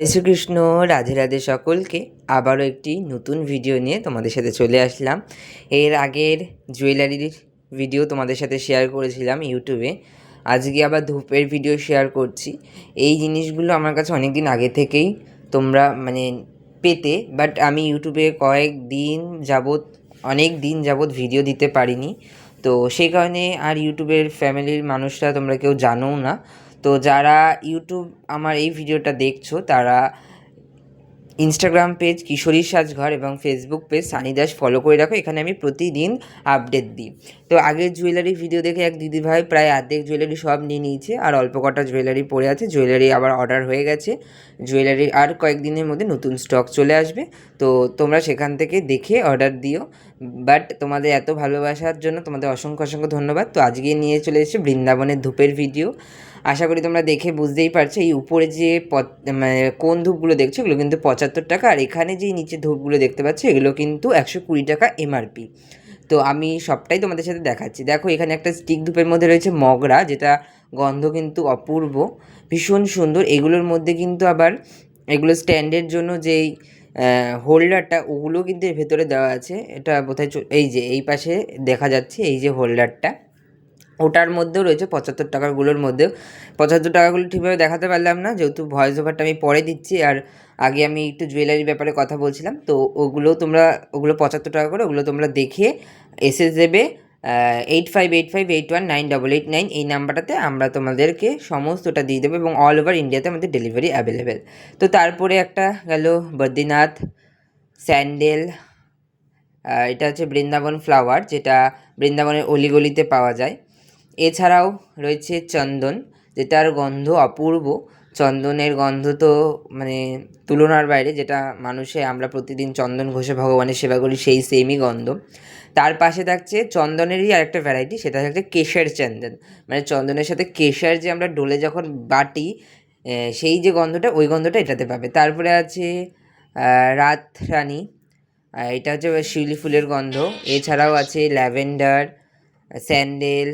শ্রীকৃষ্ণ, রাধে রাধে সকলকে। আবারও একটি নতুন ভিডিও নিয়ে তোমাদের সাথে চলে আসলাম। এর আগের জুয়েলারির ভিডিও তোমাদের সাথে শেয়ার করেছিলাম ইউটিউবে। আজকে আবার ধূপের ভিডিও শেয়ার করছি। এই জিনিসগুলো আমার কাছে অনেক দিন আগে থেকেই তোমরা পেতে, বাট আমি ইউটিউবে অনেক দিন যাবৎ ভিডিও দিতে পারিনি। তো সেই কারণে আর ইউটিউবের ফ্যামিলির মানুষরা তোমরা কেউ জানোও না। তো যারা ইউটিউব আমার এই ভিডিওটা দেখছো তারা ইনস্টাগ্রাম পেজ কিশোরীর সাজঘর এবং Facebook page Sunny Das follow করে রাখো। এখানে আমি প্রতিদিন আপডেট দিই। তো আগের জুয়েলারি ভিডিও দেখে এক দিদিভাই প্রায় অর্ধেক জুয়েলারি সব নিয়ে নিয়েছে, আর অল্প কটা জুয়েলারি পড়ে আছে। জুয়েলারি আবার অর্ডার হয়ে গেছে। জুয়েলারি আর কয়েকদিনের মধ্যে নতুন স্টক চলে আসবে, তো তোমরা সেখান থেকে দেখে অর্ডার দিও। বাট তোমাদের এত ভালোবাসার জন্য তোমাদের অসংখ্য অসংখ্য ধন্যবাদ। তো আজকে নিয়ে চলে এসেছে বৃন্দাবনের ধূপের ভিডিও। আশা করি তোমরা দেখে বুঝতেই পারছো এই উপরে যে কোন ধূপগুলো দেখছো এগুলো কিন্তু 75 টাকা, আর এখানে যে নিচে ধূপগুলো দেখতে পাচ্ছ এগুলো কিন্তু 120 টাকা এমআরপি। তো আমি সবটাই তোমাদের সাথে দেখাচ্ছি। দেখো, এখানে একটা স্টিক ধূপের মধ্যে রয়েছে মগরা, যেটা গন্ধ কিন্তু অপূর্ব, ভীষণ সুন্দর। এগুলোর মধ্যে কিন্তু আবার এগুলো স্ট্যান্ডের জন্য যেই হোল্ডারটা, ওগুলো কিন্তু এর ভেতরে দেওয়া আছে। এটা বোধহয় এই যে এই পাশে দেখা যাচ্ছে, এই যে হোল্ডারটা, ওটার মধ্যেও রয়েছে 75 টাকাগুলোর মধ্যেও। 75 টাকাগুলো ঠিকভাবে দেখাতে পারলাম না, যেহেতু ভয়েস ওভারটা আমি পরে দিচ্ছি, আর আগে আমি একটু জুয়েলারির ব্যাপারে কথা বলছিলাম। তো ওগুলো 75 টাকা করে, ওগুলো তোমরা দেখে এসএস দেবে 8585819889 এই নাম্বারটাতে। আমরা তোমাদেরকে সমস্তটা দিয়ে দেবো এবং অল ওভার ইন্ডিয়াতে আমাদের ডেলিভারি অ্যাভেলেবেল। তো তারপরে একটা গেল বদ্রীনাথ স্যান্ডেল। এটা হচ্ছে বৃন্দাবন ফ্লাওয়ার, যেটা বৃন্দাবনের অলিগলিতে পাওয়া যায়। এছাড়াও রয়েছে চন্দন, যেটার গন্ধ অপূর্ব। চন্দনের গন্ধ তো তুলনার বাইরে, যেটা আমরা প্রতিদিন চন্দন ঘষে ভগবানের সেবা করি, সেই সেমই গন্ধ। তার পাশে থাকছে চন্দনেরই আরেকটা ভ্যারাইটি, সেটা থাকছে কেশর চন্দন। চন্দনের সাথে কেশর যে আমরা ডোলে যখন বাটি, সেই যে গন্ধটা, ওই গন্ধটা এটাতে পাবে। তারপরে আছে রাতরানী, এটা হচ্ছে শিউলি ফুলের গন্ধ। এছাড়াও আছে ল্যাভেন্ডার, স্যান্ডেল,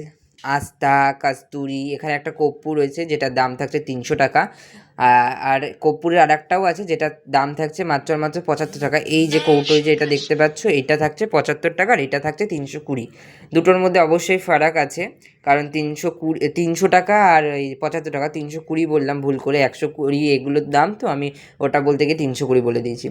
আস্থা, কস্তুরি। এখানে একটা কর্পূর রয়েছে যেটার দাম থাকছে 300 টাকা। আর কর্পূরের আর একটাও আছে যেটার দাম থাকছে মাত্র 75 টাকা। এই যে কৌটোয় যে এটা দেখতে পাচ্ছ, এটা থাকছে 75 টাকা, আর এটা থাকছে 320। দুটোর মধ্যে অবশ্যই ফারাক আছে, কারণ 300 টাকা আর এই 75 টাকা, 320 বললাম ভুল করে, 120 এগুলোর দাম। তো আমি ওটা বলতে গিয়ে 320 বলে দিয়েছি।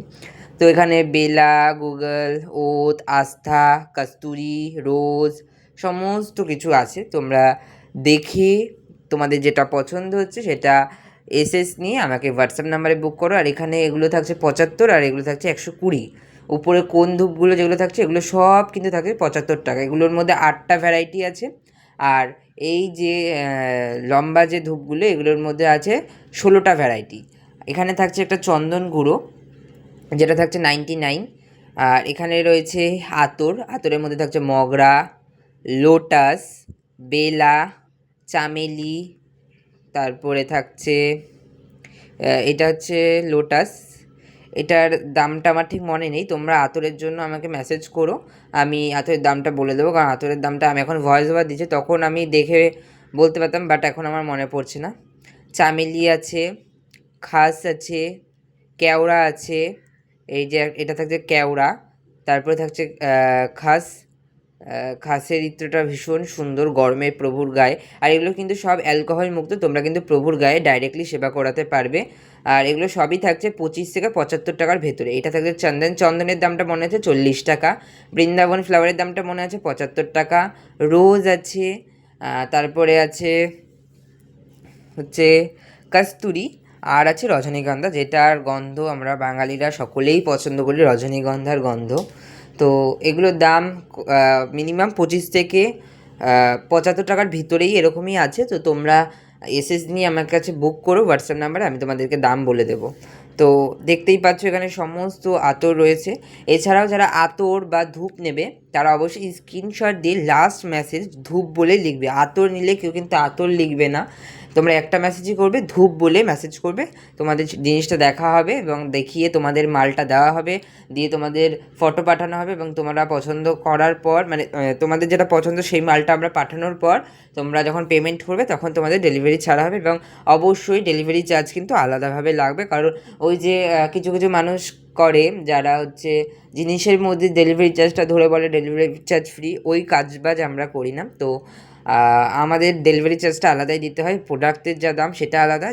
তো এখানে বেলা, গুগল, ওত, আস্থা, কস্তুরি, রোজ সমস্ত কিছু আছে। তোমরা দেখে তোমাদের যেটা পছন্দ হচ্ছে সেটা এসএস নিয়ে আমাকে হোয়াটসঅ্যাপ নাম্বারে বুক করো। আর এখানে এগুলো থাকছে 75, আর এগুলো থাকছে 120। উপরে কোন ধূপগুলো যেগুলো থাকছে এগুলো সব কিন্তু থাকছে 75 টাকা। এগুলোর মধ্যে 8টা ভ্যারাইটি আছে। আর এই যে লম্বা যে ধূপগুলো, এগুলোর মধ্যে আছে 16টা ভ্যারাইটি। এখানে থাকছে একটা চন্দন গুঁড়ো, যেটা থাকছে 99। আর এখানে রয়েছে আতরের মধ্যে থাকছে মগরা, লোটাস, বেলা, চামেলি। তারপরে থাকছে এটা হচ্ছে লোটাস। এটার দামটা আমার ঠিক মনে নেই, তোমরা আতরের জন্য আমাকে মেসেজ করো, আমি আতরের দামটা বলে দেবো। কারণ আতরের দামটা আমি এখন ভয়েস ওভার দিচ্ছি, তখন আমি দেখে বলতে পারতাম, বাট এখন আমার মনে পড়ছে না। চামেলি আছে, খাস আছে, কেওড়া আছে, এই যে এটা থাকছে কেওড়া। তারপরে থাকছে খাসের ইত্রটা ভীষণ সুন্দর, গরমে প্রভুর গায়ে। আর এগুলো কিন্তু সব অ্যালকোহল মুক্ত, তোমরা কিন্তু প্রভুর গায়ে ডাইরেক্টলি সেবা করাতে পারবে। আর এগুলো সবই থাকছে 25 থেকে 75 টাকার ভেতরে। এটা থাকছে চন্দনের দামটা মনে আছে 40 টাকা। বৃন্দাবন ফ্লাওয়ারের দামটা মনে আছে 75 টাকা। রোজ আছে, তারপরে আছে হচ্ছে কস্তুরি, আর আছে রজনীগন্ধা, যেটার গন্ধ আমরা বাঙালিরা সকলেই পছন্দ করি, রজনীগন্ধার গন্ধ। তো এগুলোর দাম মিনিমাম 25 থেকে 75 টাকার ভিতরেই এরকমই আছে। তো তোমরা এসএস নিয়ে আমার কাছে বুক করো হোয়াটসঅ্যাপ নাম্বারে, আমি তোমাদেরকে দাম বলে দেবো। তো দেখতেই পাচ্ছ এখানে সমস্ত আতর রয়েছে। এছাড়াও যারা আতর বা ধূপ নেবে তারা অবশ্যই স্ক্রিনশট দিয়ে লাস্ট মেসেজ ধূপ বলে লিখবে। আতর নিলে কেউ কিন্তু আতর লিখবে না, তোমরা একটা মেসেজই করবে, ধূপ বলে মেসেজ করবে, তোমাদের জিনিসটা দেখা হবে এবং দেখিয়ে তোমাদের মালটা দেওয়া হবে, দিয়ে তোমাদের ফটো পাঠানো হবে এবং তোমরা পছন্দ করার পর মানে তোমাদের যেটা পছন্দ সেই মালটা আমরা পাঠানোর পর তোমরা যখন পেমেন্ট করবে তখন তোমাদের ডেলিভারি ছাড়া হবে এবং অবশ্যই ডেলিভারি চার্জ কিন্তু আলাদাভাবে লাগবে। কারণ ওই যে কিছু কিছু মানুষ করে যারা হচ্ছে জিনিসের মধ্যে ডেলিভারি চার্জটা ধরে বলে ডেলিভারি চার্জ ফ্রি, ওই কাজবাজ আমরা করি না। তো আমাদের ডেলিভারি চার্জটা আলাদাই দিতে হয়, প্রোডাক্টের যা দাম সেটা আলাদা,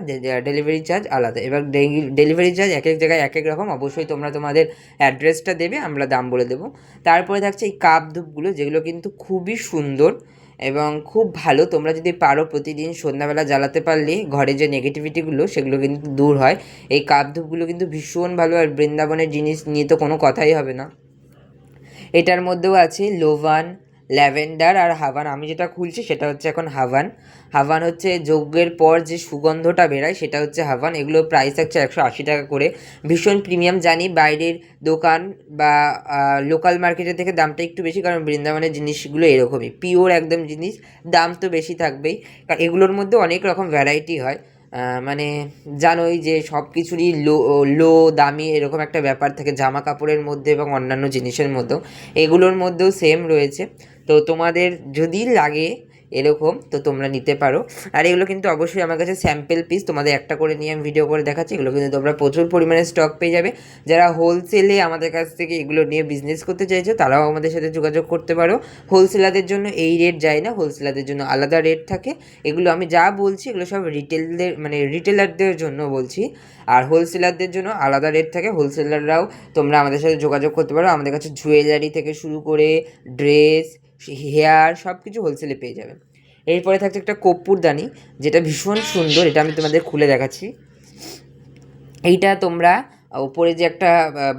ডেলিভারি চার্জ আলাদা। এবার ডেলিভারি চার্জ এক এক জায়গায় এক এক রকম, অবশ্যই তোমরা তোমাদের অ্যাড্রেসটা দেবে, আমরা দাম বলে দেবো। তারপরে থাকছে এই কাপ ধূপগুলো, যেগুলো কিন্তু খুবই সুন্দর এবং খুব ভালো। তোমরা যদি পারো প্রতিদিন সন্ধ্যাবেলা জ্বালাতে পারলে ঘরে যে নেগেটিভিটিগুলো সেগুলো কিন্তু দূর হয়। এই কাপ ধূপগুলো কিন্তু ভীষণ ভালো, আর বৃন্দাবনের জিনিস নিয়ে তো কোনো কথাই হবে না। এটার মধ্যেও আছে লোভান, ল্যাভেন্ডার আর হাভান। আমি যেটা খুলছি সেটা হচ্ছে এখন হাভান। হাভান হচ্ছে যজ্ঞের পর যে সুগন্ধটা বেরায় সেটা হচ্ছে হাভান। এগুলো প্রাইস থাকছে 180 টাকা করে, ভীষণ প্রিমিয়াম। জানি বাইরের দোকান বা লোকাল মার্কেটের থেকে দামটা একটু বেশি, কারণ বৃন্দাবনের জিনিসগুলো এরকমই পিওর একদম জিনিস, দাম তো বেশি থাকবেই। কারণ এগুলোর মধ্যে অনেক রকম ভ্যারাইটি হয়, মানে জানোই যে সব কিছুরই লো লো দামি এরকম একটা ব্যাপার থাকে জামা কাপড়ের মধ্যে এবং অন্যান্য জিনিসের মধ্যেও, এগুলোর মধ্যেও সেম রয়েছে। তো তোমাদের যদি লাগে এরকম তো তোমরা নিতে পারো। আর এগুলো কিন্তু অবশ্যই আমার কাছে স্যাম্পেল পিস, তোমাদের একটা করে নিয়ে আমি ভিডিও করে দেখাচ্ছি। এগুলো কিন্তু তোমরা প্রচুর পরিমাণে স্টক পেয়ে যাবে। যারা হোলসেলে আমাদের কাছ থেকে এগুলো নিয়ে বিজনেস করতে চাইছো তারাও আমাদের সাথে যোগাযোগ করতে পারো। হোলসেলারদের জন্য এই রেট যায় না, হোলসেলারদের জন্য আলাদা রেট থাকে। এগুলো আমি যা বলছি এগুলো সব রিটেলদের মানে রিটেলারদের জন্য বলছি, আর হোলসেলারদের জন্য আলাদা রেট থাকে। হোলসেলাররাও তোমরা আমাদের সাথে যোগাযোগ করতে পারো, আমাদের কাছে জুয়েলারি থেকে শুরু করে ড্রেস, হেয়ার সব কিছু হোলসেলে পেয়ে যাবে। এরপরে থাকছে একটা কর্পূরদানি, যেটা ভীষণ সুন্দর, এটা আমি তোমাদের খুলে দেখাচ্ছি। এইটা তোমরা উপরে যে একটা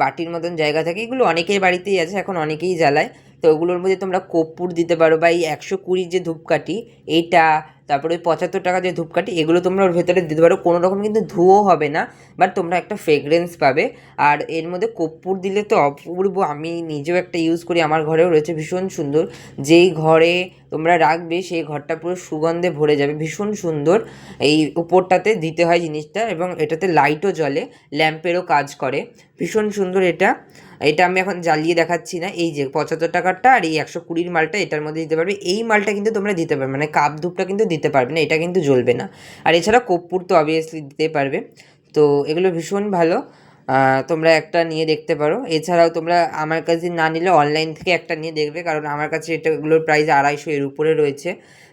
বাটির মতন জায়গা থাকে, এগুলো অনেকের বাড়িতেই আছে, এখন অনেকেই জ্বালায়। তো ওগুলোর মধ্যে তোমরা কর্পূর দিতে পারো, বা এই 120 যে ধূপকাঠি এইটা, তারপরে ওই 75 টাকা যে ধূপকাঠি, এগুলো তোমরা ওর ভেতরে দিতে পারো। কোনো রকম কিন্তু ধুয়ো হবে না, বাট তোমরা একটা ফ্রেগরেন্স পাবে। আর এর মধ্যে কর্পূর দিলে তো অপূর্ব, আমি নিজেও একটা ইউজ করি, আমার ঘরেও রয়েছে, ভীষণ সুন্দর। যেই ঘরে তোমরা রাখবে সেই ঘরটা পুরো সুগন্ধে ভরে যাবে, ভীষণ সুন্দর। এই উপরটাতে দিতে হয় জিনিসটা, এবং এটাতে লাইটও জ্বলে, ল্যাম্পেরও কাজ করে, ভীষণ সুন্দর এটা। এটা আমি এখন জ্বালিয়ে দেখাচ্ছি না। এই যে 75 টাকারটা আর এই 120 মালটা এটার মধ্যে দিতে পারবে। এই মালটা কিন্তু তোমরা দিতে পারবে, মানে কাপ ধূপটা কিন্তু দিতে পারবে না, এটা কিন্তু জ্বলবে না। আর এছাড়া কর্পূর তো অবভিয়াসলি দিতে পারবে। তো এগুলো ভীষণ ভালো, তোমরা একটা নিয়ে দেখতে পারো। এছাড়াও তোমরা আমার কাছে না নিলে অনলাইন থেকে একটা নিয়ে দেখবে, কারণ আমার কাছে এগুলোর প্রাইস 250 এর উপরে রয়েছে।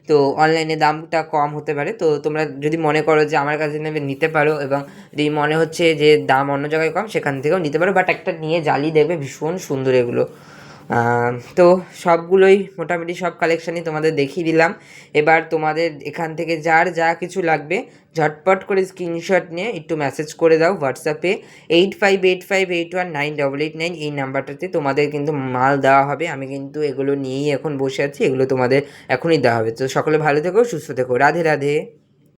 তো অনলাইনে দামটা কম হতে পারে। তো তোমরা যদি মনে করো যে আমার কাছে নেবে নিতে পারো, এবং যদি মনে হচ্ছে যে দাম অন্য জায়গায় কম সেখান থেকেও নিতে পারো, বাট একটা নিয়ে জ্বালিয়ে দেখবে, ভীষণ সুন্দর এগুলো। তো সবগুলোই মোটামুটি সব কালেকশানই তোমাদের দেখিয়ে দিলাম। এবার তোমাদের এখান থেকে যার যা কিছু লাগবে ঝটপট করে স্ক্রিনশট নিয়ে একটু মেসেজ করে দাও হোয়াটসঅ্যাপে 8585819889, এই নাম্বারটাতে তোমাদের কিন্তু মাল দেওয়া হবে। আমি কিন্তু এগুলো নিয়েই এখন বসে আছি, এগুলো তোমাদের এখনই দেওয়া হবে। তো সকলে ভালো থেকো, সুস্থ থেকো, রাধে রাধে।